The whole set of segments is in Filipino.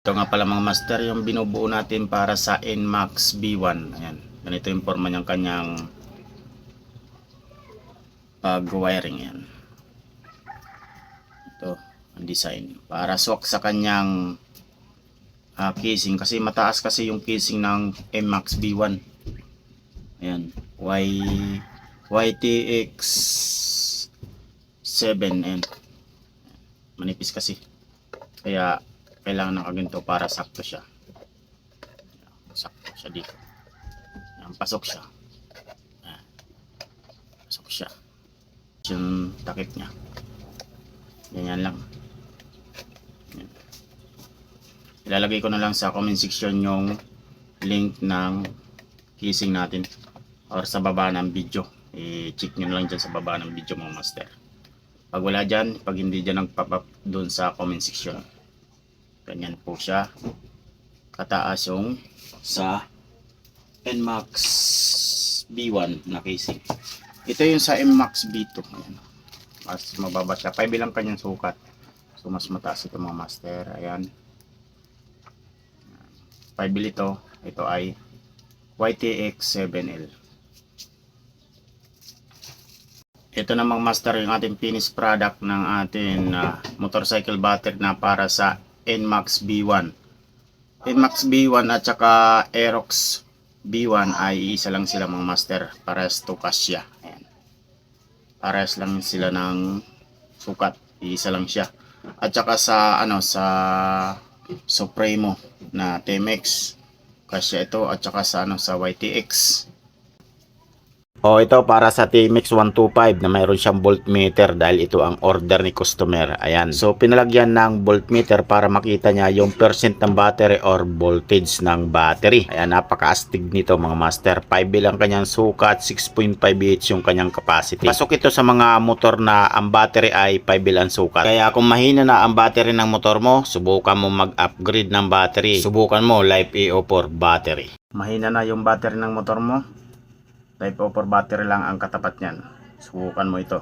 Ito nga pala mga master yung binubuo natin para sa NMAX B1. Ayan. Ganito yung forma niyang kanyang pag-wiring. Ayan. Ito ang design. Para swak sa kanyang casing. Kasi mataas kasi yung casing ng NMAX B1. Ayan. YTX 7. Ayan. Manipis kasi. Kaya kailangan ng kaganto para sakto siya. Sakto siya dito. Ayan, pasok siya. Ayan. Pasok siya. Yung takip niya. Ganyan lang. Ayan. Ilalagay ko na lang sa comment section yung link ng casing natin or sa baba ng video. I-check nyo na lang dyan sa baba ng video mga master. Pag wala dyan, pag hindi dyan nag-pop up doon sa comment section. Ganyan po siya kataas yung sa NMAX B1 na casing. Ito yung sa NMAX B2. Ayan. Mas mababa siya. 5 lang kanyang sukat. So mas mataas ito mga master. Ayan. 5 ito. Ito ay YTX 7L. Ito namang master yung ating finished product ng ating motorcycle battery na para sa NMAX B1. NMAX B1 at saka Aerox B1 ay isa lang sila mga master. Parehas to kasya. Ayan. Parehas lang sila ng sukat. Isa lang siya. At saka sa sa Supremo na TMX kasya ito at saka sa sa YTX. Ito para sa TMX 125 na mayroon siyang voltmeter dahil ito ang order ni customer. Ayan. So pinalagyan ng voltmeter para makita niya yung percent ng battery or voltage ng battery. Ayan, napaka-astig nito mga master. 5 lang kanyang sukat, 6.5 yung kanyang capacity. Pasok ito sa mga motor na ang battery ay 5 ang sukat. Kaya kung mahina na ang battery ng motor mo, subukan mo mag-upgrade ng battery. Subukan mo Life EO4 battery. Mahina na yung battery ng motor mo, Type 4 battery lang ang katapat niyan. Subukan mo ito.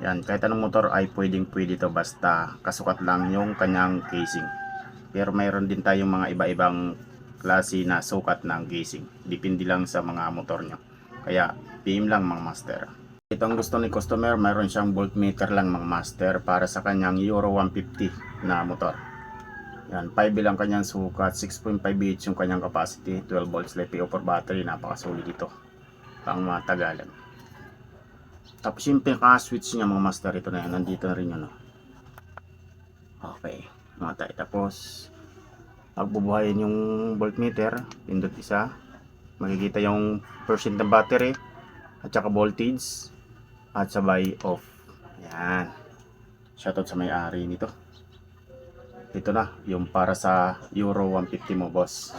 Yan, kahit anong motor ay pwede ito basta kasukat lang yung kanyang casing. Pero mayroon din tayong mga iba-ibang klase na sukat ng casing. Depende lang sa mga motor nyo. Kaya PM lang mga master. Ito ang gusto ni customer, mayroon siyang voltmeter lang mga master para sa kanyang Euro 150 na motor. Yan, 5 lang kanyang sukat, 6.5 yung kanyang capacity, 12 volts LiPo4 battery, napakasulit ito. Pang matagalan. Tapos yung pinaka-switch niya mga master, ito na yan, nandito na rin yun. Okay, matay. Tapos pagbubuhayin yung voltmeter, pindot isa, makikita yung percent ng battery at saka voltage at sabay off. Ayan, shoutout sa may-ari nito. Ito na yung para sa Euro 150 mo boss.